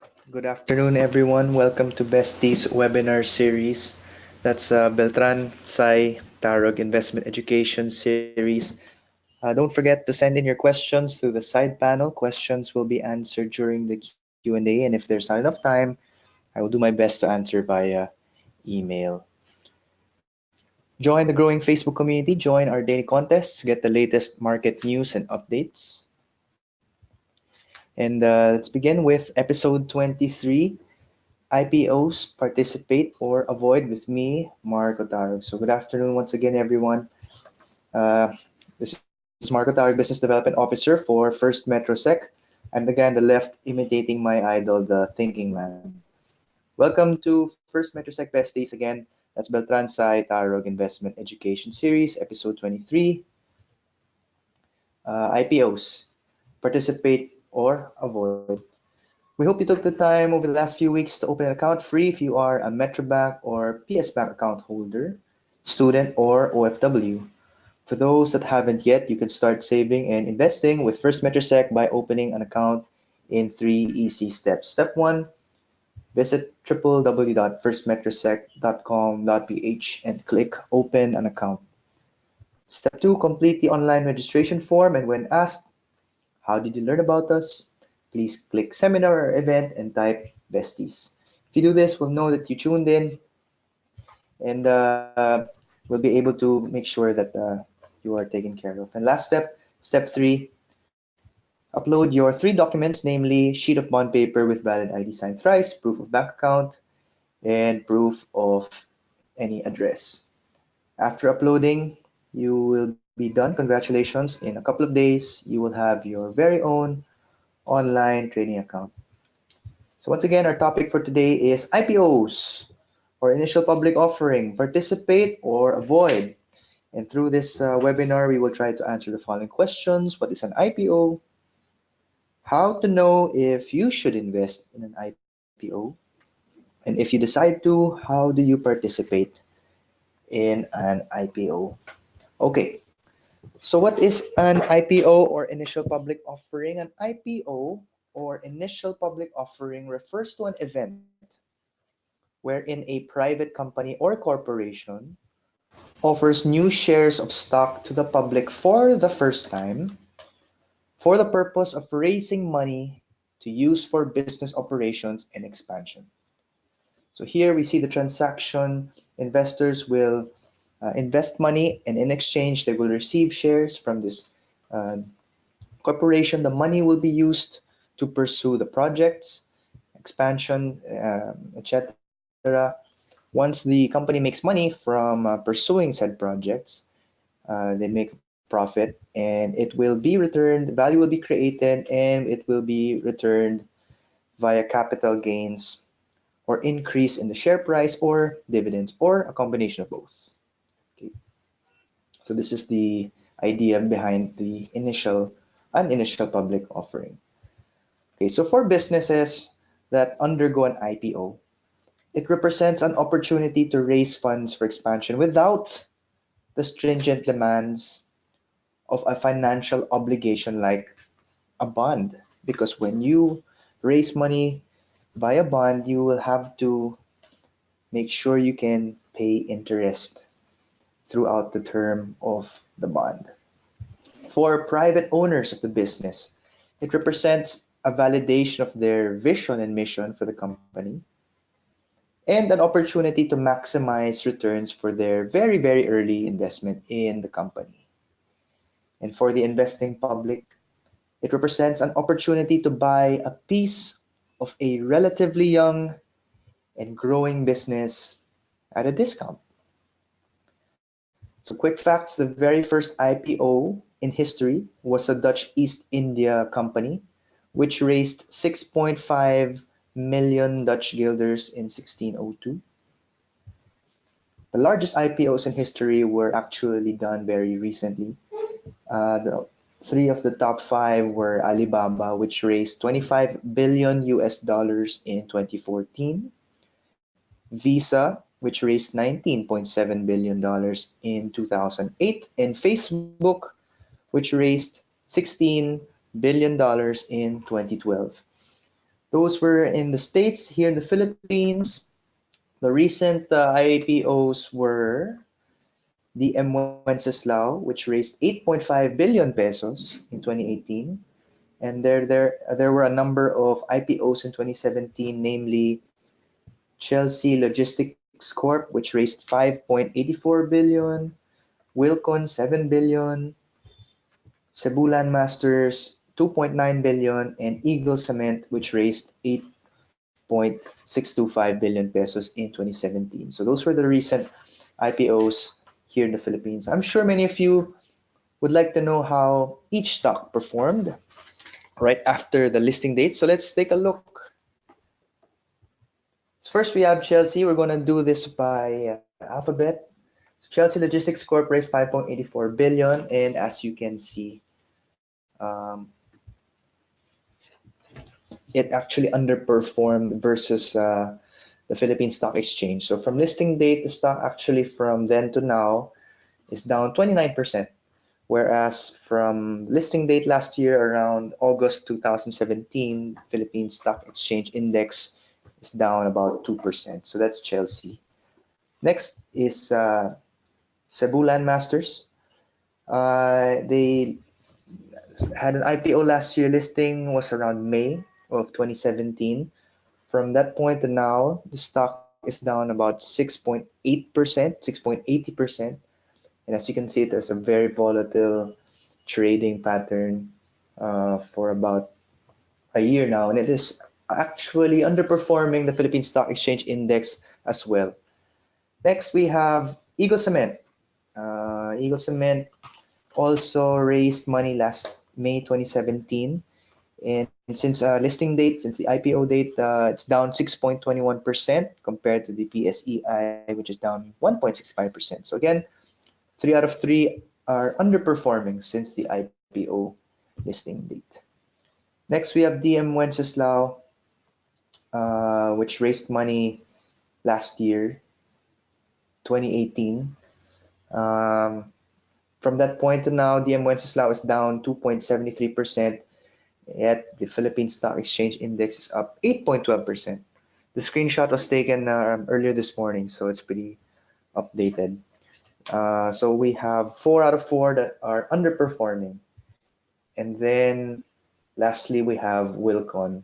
Good afternoon, everyone. Welcome to BeSTies webinar series. That's Beltran Tarog Investment Education Series. Don't forget to send in your questions through the side panel. Questions will be answered during the Q&A, and if there's not enough time, I will do my best to answer via email. Join the growing Facebook community, join our daily contests, get the latest market news and updates. And let's begin with episode 23. IPOs, participate or avoid with me, Marc Tarog. So good afternoon once again, everyone. Uh, this is Marc Tarog, Business Development Officer for FirstMetroSec. I'm the guy on the left imitating my idol, the thinking man. Welcome to FirstMetroSec Besties again. That's Beltran Tarog Investment Education Series, episode 23. IPOs, participate or avoid. We hope you took the time over the last few weeks to open an account free if you are a Metrobank or PS Bank account holder, student, or OFW. For those that haven't yet, you can start saving and investing with First Metrosec by opening an account in 3 easy steps. Step 1, visit www.firstmetrosec.com.ph and click Open an Account. Step 2, complete the online registration form, and when asked, how did you learn about us? Please click Seminar or Event and type Besties. If you do this, we'll know that you tuned in, and we'll be able to make sure that you are taken care of. And last step, step 3, upload your 3 documents, namely sheet of bond paper with valid ID signed thrice, proof of bank account, and proof of any address. After uploading, you will be done. Congratulations. In a couple of days, you will have your very own online trading account. So once again, our topic for today is IPOs, or initial public offering, participate or avoid. And through this webinar, we will try to answer the following questions. What is an IPO? How to know if you should invest in an IPO? And if you decide to, how do you participate in an IPO? Okay, so what is an IPO, or initial public offering? An IPO, or initial public offering, refers to an event wherein a private company or corporation offers new shares of stock to the public for the first time for the purpose of raising money to use for business operations and expansion. So here we see the transaction. Investors will invest money, and in exchange, they will receive shares from this uh, corporation. The money will be used to pursue the projects, expansion, etc. Once the company makes money from pursuing said projects, they make profit, and it will be returned, value will be created, and it will be returned via capital gains or increase in the share price or dividends or a combination of both. Okay. So this is the idea behind the an initial public offering. Okay, so for businesses that undergo an IPO, it represents an opportunity to raise funds for expansion without the stringent demands of a financial obligation like a bond. Because when you raise money by a bond, you will have to make sure you can pay interest throughout the term of the bond. For private owners of the business, it represents a validation of their vision and mission for the company and an opportunity to maximize returns for their very, very early investment in the company. And for the investing public, it represents an opportunity to buy a piece of a relatively young and growing business at a discount. So quick facts, the very first IPO in history was a Dutch East India company, which raised 6.5 million Dutch guilders in 1602. The largest IPOs in history were actually done very recently. The three of the top five were Alibaba, which raised 25 billion US dollars in 2014, Visa, which raised $19.7 billion in 2008, and Facebook, which raised $16 billion in 2012. Those were in the States. Here in the Philippines, the recent IPOs were DM Wenceslao, which raised 8.5 billion pesos in 2018. And there were a number of IPOs in 2017, namely Chelsea Logistics Corp, which raised 5.84 billion, Wilcon 7 billion, Cebulan Masters 2.9 billion, and Eagle Cement, which raised 8.625 billion pesos in 2017. So those were the recent IPOs here in the Philippines. I'm sure many of you would like to know how each stock performed right after the listing date. So let's take a look. So first we have Chelsea. We're going to do this by alphabet. So Chelsea Logistics Corp raised 5.84 billion, and as you can see, it actually underperformed versus the Philippine Stock Exchange. So from listing date, the stock actually from then to now is down 29%, whereas from listing date last year around August 2017, Philippine Stock Exchange Index is down about 2%. So that's Chelsea. Next is Cebulan Masters. They had an IPO last year. Listing was around May of 2017. From that point to now, the stock is down about 6.8%, 6.80%. And as you can see, there's a very volatile trading pattern for about a year now. And it is actually underperforming the Philippine Stock Exchange Index as well. Next, we have Eagle Cement. Eagle Cement also raised money last May 2017. And since listing date, since the IPO date, it's down 6.21% compared to the PSEI, which is down 1.65%. So again, 3 out of 3 are underperforming since the IPO listing date. Next, we have DM Wenceslao, which raised money last year, 2018. From that point to now, DM Wenceslao is down 2.73%, yet the Philippine Stock Exchange Index is up 8.12%. The screenshot was taken earlier this morning, so it's pretty updated. So we have 4 out of 4 that are underperforming. And then lastly, we have Wilcon.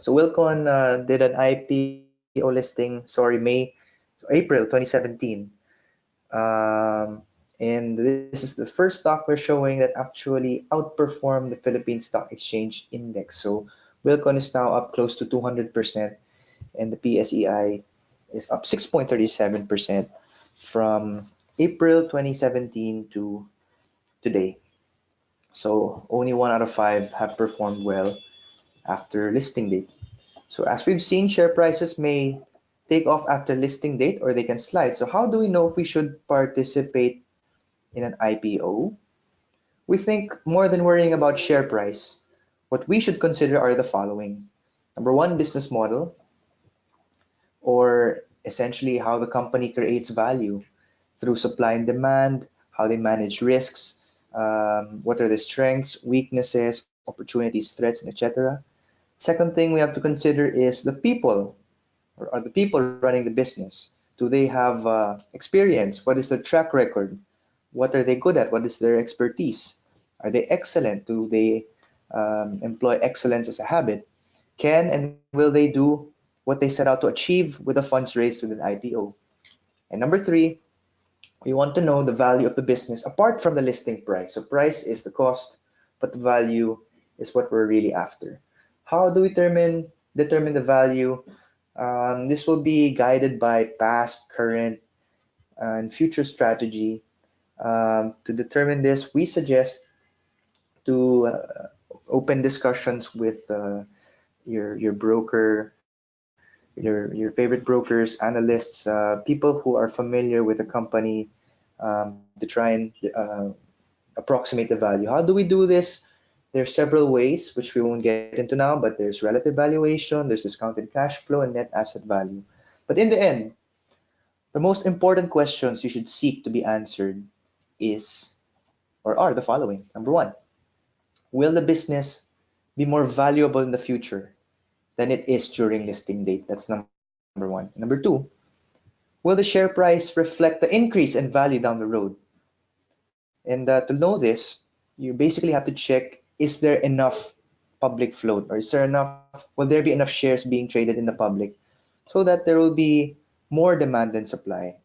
So Wilcon did an IPO listing, April 2017. And this is the first stock we're showing that actually outperformed the Philippine Stock Exchange Index. So Wilcon is now up close to 200%, and the PSEI is up 6.37% from April 2017 to today. So only 1 out of 5 have performed well after listing date. So as we've seen, share prices may take off after listing date or they can slide. So how do we know if we should participate in an IPO? We think more than worrying about share price, what we should consider are the following. Number 1, business model, or essentially how the company creates value through supply and demand, how they manage risks, what are the strengths, weaknesses, opportunities, threats, and etc. Second thing we have to consider is the people, or are the people running the business? Do they have experience? What is their track record? What are they good at? What is their expertise? Are they excellent? Do they employ excellence as a habit? Can and will they do what they set out to achieve with the funds raised with an IPO? And number 3, we want to know the value of the business apart from the listing price. So price is the cost, but the value is what we're really after. How do we determine the value? This will be guided by past, current, and future strategy. To determine this, we suggest to open discussions with your broker, your favorite brokers, analysts, people who are familiar with the company, to try and approximate the value. How do we do this? There are several ways, which we won't get into now, but there's relative valuation, there's discounted cash flow, and net asset value. But in the end, the most important questions you should seek to be answered are the following. Number 1, will the business be more valuable in the future than it is during listing date. That's number one. Number two, will the share price reflect the increase in value down the road? And to know this, you basically have to check, is there enough public float, or will there be enough shares being traded in the public so that there will be more demand than supply?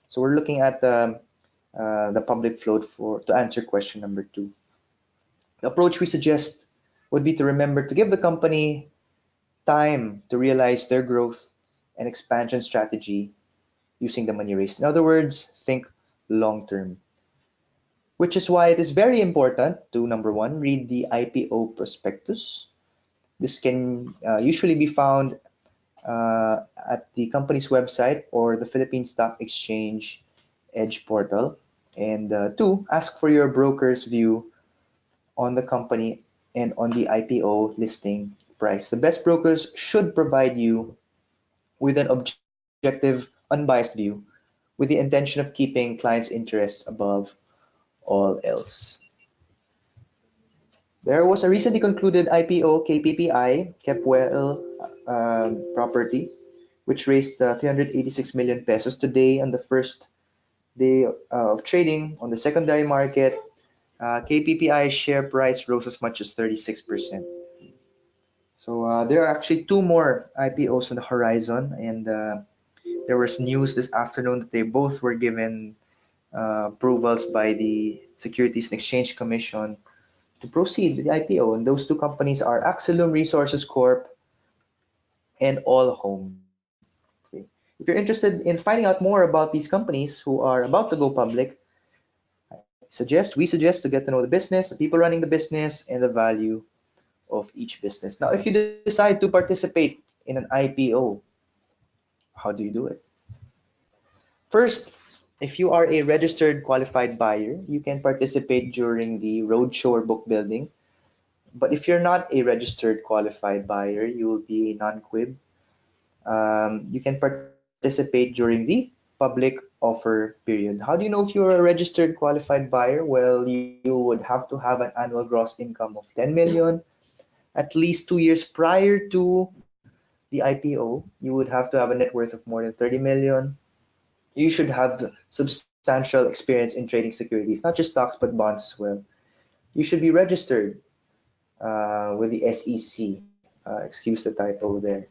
So we're looking at the public float to answer question number two. The approach we suggest would be to remember to give the company time to realize their growth and expansion strategy using the money raised. In other words, think long term. Which is why it is very important to, number one, read the IPO prospectus. This can usually be found at the company's website or the Philippine Stock Exchange Edge portal. And two, ask for your broker's view on the company and on the IPO listing price. The best brokers should provide you with an objective, unbiased view with the intention of keeping clients' interests above all else. There was a recently concluded IPO KPPI, kept well property, which raised 386 million pesos today on the first day of trading on the secondary market. KPPI share price rose as much as 36%. So there are actually two more IPOs on the horizon, and there was news this afternoon that they both were given approvals by the Securities and Exchange Commission to proceed with the IPO. And those two companies are Axelum Resources Corp and All Home. Okay. If you're interested in finding out more about these companies who are about to go public, we suggest to get to know the business, the people running the business, and the value of each business. Now, if you decide to participate in an IPO, how do you do it? First, if you are a registered qualified buyer, you can participate during the roadshow or book building. But if you're not a registered qualified buyer, you will be a non-quib. You can participate during the public offer period. How do you know if you're a registered qualified buyer? Well, you would have to have an annual gross income of 10 million, at least 2 years prior to the IPO. You would have to have a net worth of more than 30 million. You should have substantial experience in trading securities, not just stocks, but bonds as well. You should be registered with the SEC. Excuse the typo there.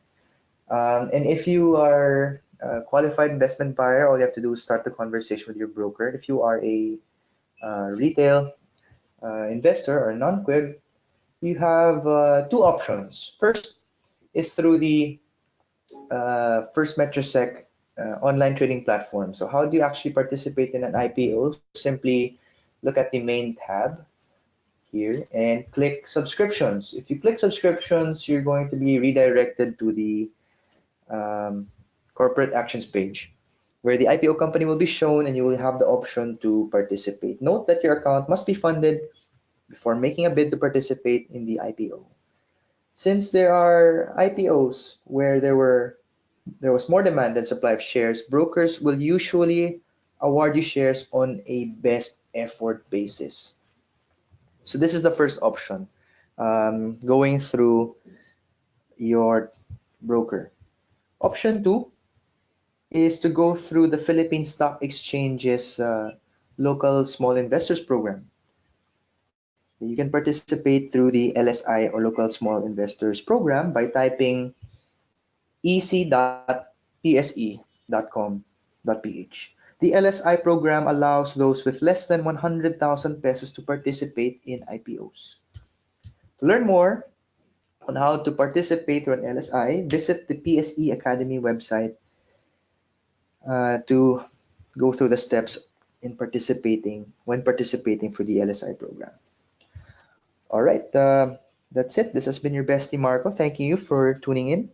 And if you are a qualified investment buyer, all you have to do is start the conversation with your broker. If you are a retail investor or non-quib, you have two options. First is through the FirstMetroSec online trading platform. So how do you actually participate in an IPO? Simply look at the main tab here and click subscriptions. If you click subscriptions, you're going to be redirected to the corporate actions page where the IPO company will be shown and you will have the option to participate. Note that your account must be funded before making a bid to participate in the IPO. Since there are IPOs where there was more demand than supply of shares, brokers will usually award you shares on a best effort basis. So this is the first option, going through your broker. Option two is to go through the Philippine Stock Exchange's local small investors program. You can participate through the LSI or local small investors program by typing ec.pse.com.ph. The LSI program allows those with less than 100,000 pesos to participate in IPOs. To learn more on how to participate through an LSI, visit the PSE Academy website to go through the steps in participating for the LSI program. All right, that's it. This has been your bestie Marco. Thanking you for tuning in.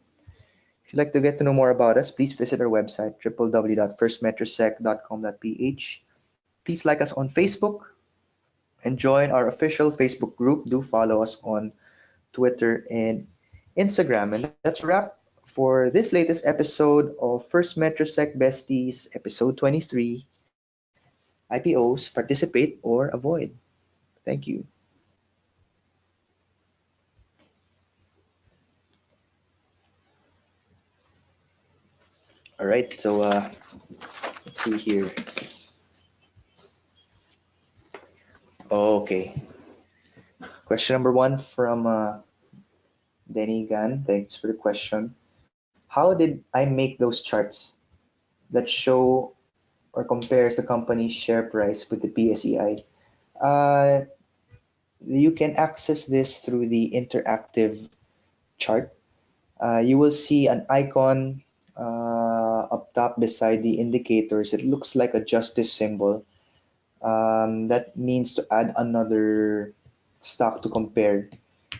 If you'd like to get to know more about us, please visit our website, www.firstmetrosec.com.ph. Please like us on Facebook and join our official Facebook group. Do follow us on Twitter and Instagram. And that's a wrap for this latest episode of FirstMetroSec Besties, episode 23, IPOs, Participate or Avoid. Thank you. All right, so let's see here. Okay, question number one from Denny Gan. Thanks for the question. How did I make those charts that show or compares the company's share price with the PSEI? Uh, you can access this through the interactive chart. You will see an icon up top beside the indicators. It looks like a justice symbol. That means to add another stock to compare.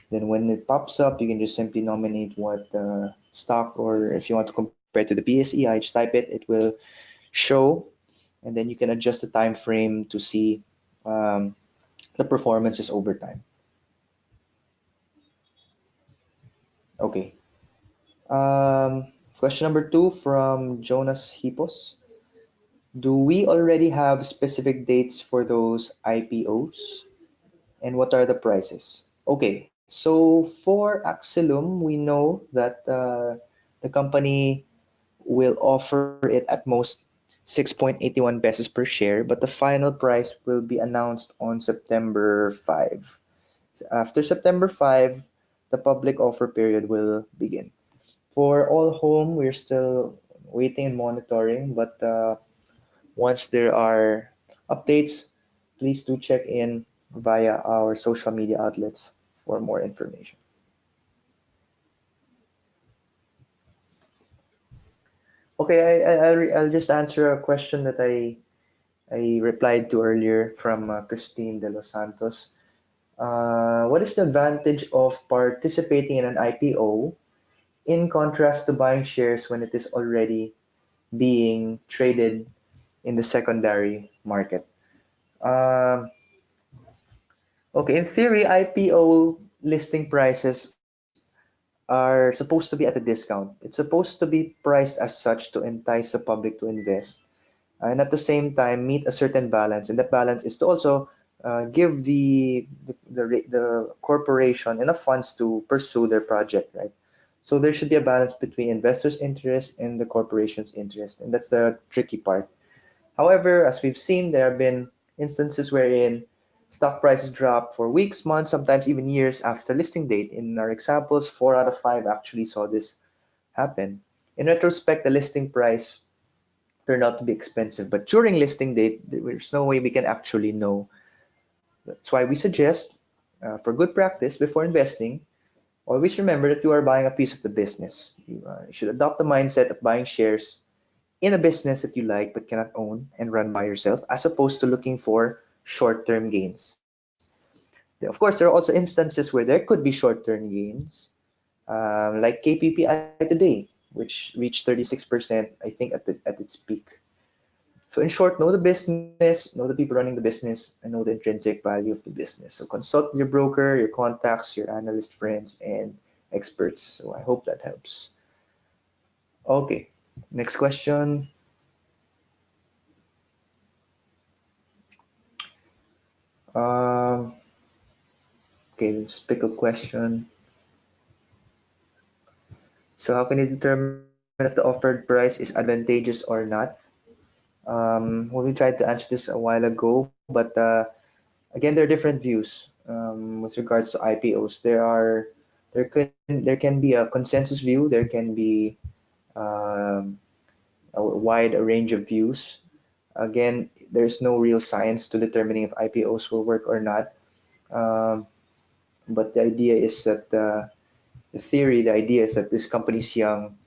Then when it pops up, you can just simply nominate what stock, or if you want to compare to the PSEI, just type it. It will show, and then you can adjust the time frame to see um, the performances over time. Okay. Question number two from Jonas Hipos. Do we already have specific dates for those IPOs? And what are the prices? Okay, so for Axilum, we know that the company will offer it at most 6.81 pesos per share, but the final price will be announced on September 5. After September 5, the public offer period will begin. For All Home, we're still waiting and monitoring, but once there are updates, please do check in via our social media outlets for more information. Okay, I'll just answer a question that I replied to earlier from Christine de los Santos. What is the advantage of participating in an IPO in contrast to buying shares when it is already being traded in the secondary market? Um, okay, in theory, IPO listing prices are supposed to be at a discount. It's supposed to be priced as such to entice the public to invest, and at the same time meet a certain balance. And that balance is to also give the corporation enough funds to pursue their project, right? So there should be a balance between investors' interest and the corporation's interest, and that's the tricky part. However, as we've seen, there have been instances wherein stock prices drop for weeks, months, sometimes even years after listing date. In our examples, 4 out of 5 actually saw this happen. In retrospect, the listing price turned out to be expensive, but during listing date, there's no way we can actually know. That's why we suggest, for good practice before investing, always remember that you are buying a piece of the business. You should adopt the mindset of buying shares in a business that you like but cannot own and run by yourself, as opposed to looking for short-term gains. Of course, there are also instances where there could be short-term gains, like KPPI today, which reached 36%, I think, at its peak. So in short, know the business, know the people running the business, and know the intrinsic value of the business. So consult your broker, your contacts, your analyst friends, and experts. So I hope that helps. Okay, next question. Um, okay, let's pick a question. So how can you determine if the offered price is advantageous or not? Well, we tried to answer this a while ago, but again, there are different views with regards to IPOs. There can be a consensus view. There can be um, a wide range of views. Again, there's no real science to determining if IPOs will work or not. Um, but the idea is that the idea is that this company is young.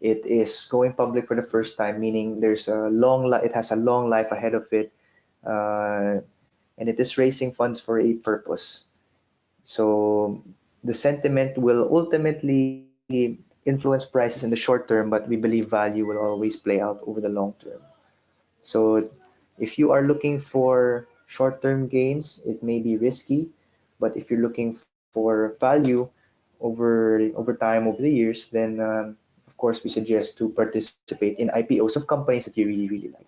It is going public for the first time, meaning it has a long life ahead of it, uh, and it is raising funds for a purpose. So the sentiment will ultimately influence prices in the short term, but we believe value will always play out over the long term. So if you are looking for short-term gains, it may be risky, but if you're looking for value over time, over the years, then of course we suggest to participate in IPOs of companies that you really, really like.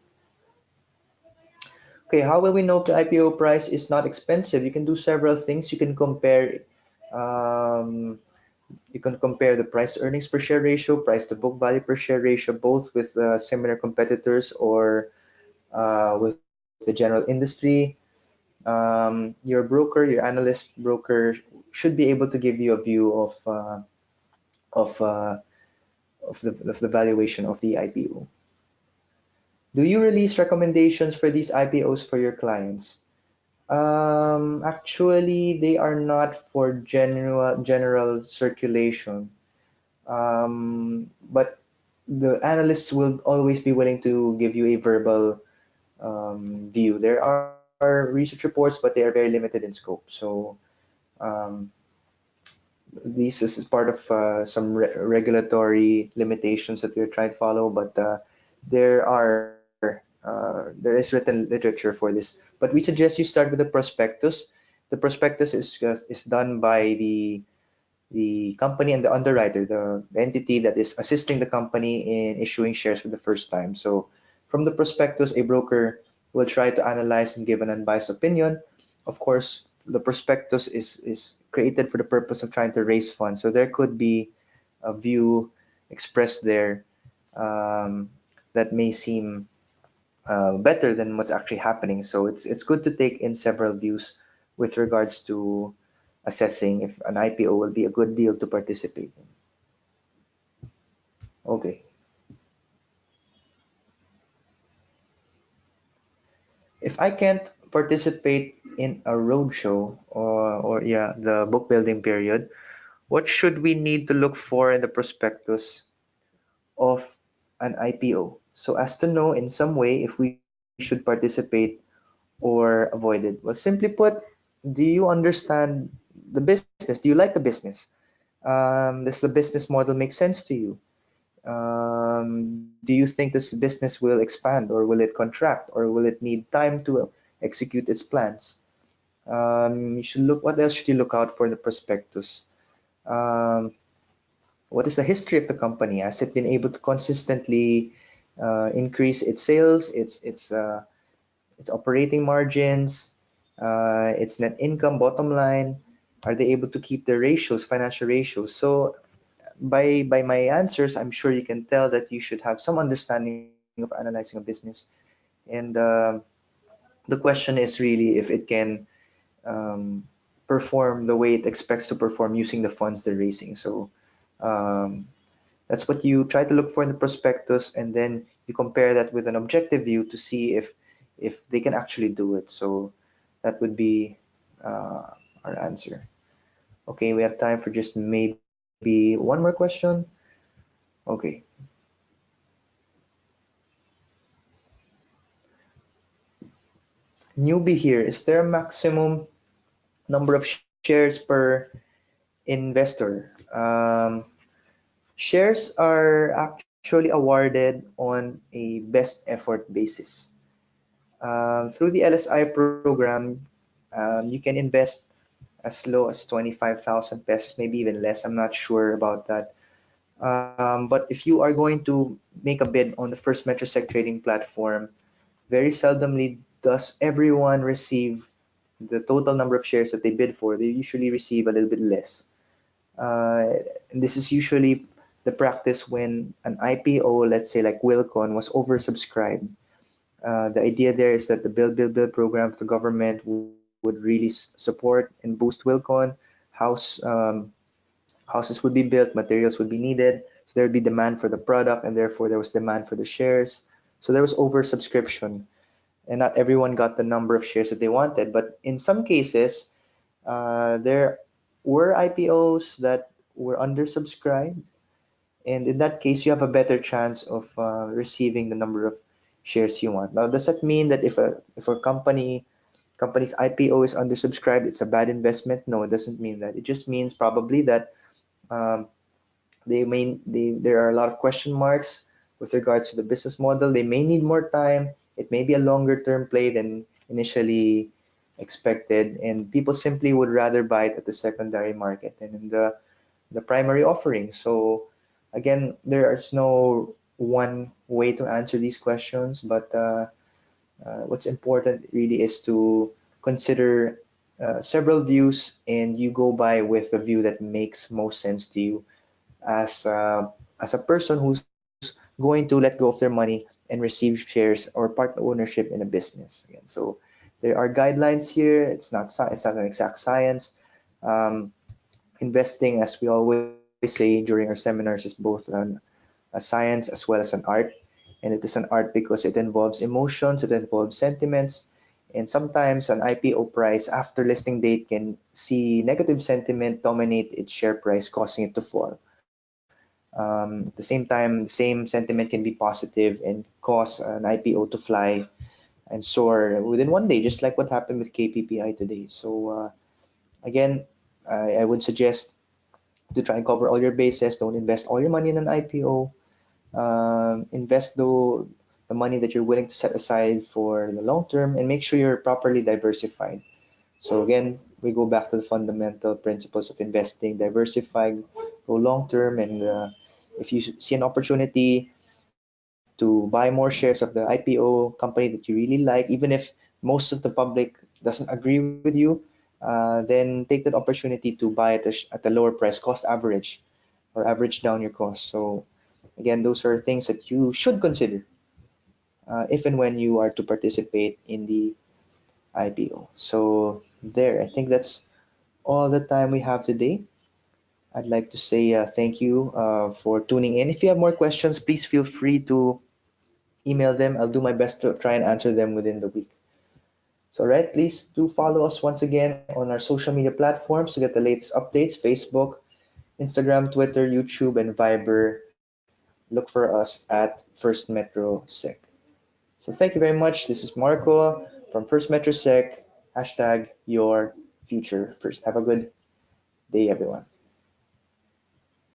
Okay, how will we know if the IPO price is not expensive? You can do several things. You can compare um, You can compare the price to earnings per share ratio, price to book value per share ratio, both with similar competitors or with the general industry. Your broker, your analyst broker should be able to give you a view of uh, of the valuation of the IPO. Do you release recommendations for these IPOs for your clients? Actually, they are not for general circulation. But the analysts will always be willing to give you a verbal view. There are research reports, but they are very limited in scope. So um, this is part of some regulatory limitations that we're trying to follow, but there is written literature for this. But we suggest you start with the prospectus. The prospectus is done by the company and the underwriter, the entity that is assisting the company in issuing shares for the first time. So from the prospectus, a broker will try to analyze and give an unbiased opinion. Of course, the prospectus is created for the purpose of trying to raise funds. So there could be a view expressed there that may seem better than what's actually happening. So it's good to take in several views with regards to assessing if an IPO will be a good deal to participate in. Okay. If I can't participate in a roadshow or yeah, the book building period, what should we need to look for in the prospectus of an IPO so as to know in some way if we should participate or avoid it? Well, simply put, do you understand the business? Do you like the business? Does the business model make sense to you? Do you think this business will expand or will it contract or will it need time to execute its plans? You should look, what else should you look out for in the prospectus? Um, what is the history of the company? Has it been able to consistently increase its sales, its operating margins, its net income, bottom line? Are they able to keep their ratios, financial ratios? So by my answers, I'm sure you can tell that you should have some understanding of analyzing a business. And the question is really if it can um, perform the way it expects to perform using the funds they're raising. So um, that's what you try to look for in the prospectus, and then you compare that with an objective view to see if they can actually do it. So that would be our answer. Okay, we have time for just maybe one more question. Okay. Newbie here, is there a maximum number of shares per investor? Shares are actually awarded on a best effort basis. Through the LSI program, you can invest as low as 25,000 pesos, maybe even less. I'm not sure about that. But if you are going to make a bid on the FirstMetroSec trading platform, very seldomly does everyone receive the total number of shares that they bid for. They usually receive a little bit less. And this is usually the practice when an IPO, let's say like Wilcon, was oversubscribed. The idea there is that the build program of the government would really support and boost Wilcon. Houses would be built, materials would be needed, so there would be demand for the product, and therefore there was demand for the shares. So there was oversubscription, and not everyone got the number of shares that they wanted. But in some cases, there were IPOs that were undersubscribed, and in that case, you have a better chance of receiving the number of shares you want. Now, does that mean that if a company's IPO is undersubscribed, it's a bad investment? No, it doesn't mean that. It just means probably that um, there are a lot of question marks with regards to the business model. They may need more time. It may be a longer term play than initially expected, and people simply would rather buy it at the secondary market than in the primary offering. So again, there is no one way to answer these questions, but what's important really is to consider several views, and you go by with the view that makes most sense to you as a person who's going to let go of their money and receive shares or partner ownership in a business. Again, so there are guidelines here. It's not an exact science. Um, Investing, as we always say during our seminars, is both a science as well as an art. And it is an art because it involves emotions, it involves sentiments, and sometimes an IPO price after listing date can see negative sentiment dominate its share price, causing it to fall. At the same time, the same sentiment can be positive and cause an IPO to fly and soar within one day, just like what happened with KPPI today. So again, I would suggest to try and cover all your bases. Don't invest all your money in an IPO. Invest the money that you're willing to set aside for the long term, and make sure you're properly diversified. So again, we go back to the fundamental principles of investing: diversify, go long term, and if you see an opportunity to buy more shares of the IPO company that you really like, even if most of the public doesn't agree with you, then take that opportunity to buy at a lower price, cost average, or average down your cost. So again, those are things that you should consider if and when you are to participate in the IPO. So there, I think that's all the time we have today. I'd like to say thank you for tuning in. If you have more questions, please feel free to email them. I'll do my best to try and answer them within the week. So, right, please do follow us once again on our social media platforms to get the latest updates: Facebook, Instagram, Twitter, YouTube, and Viber. Look for us at First Metro Sec. So, thank you very much. This is Marco from First Metro Sec. Hashtag your future first. Have a good day, everyone.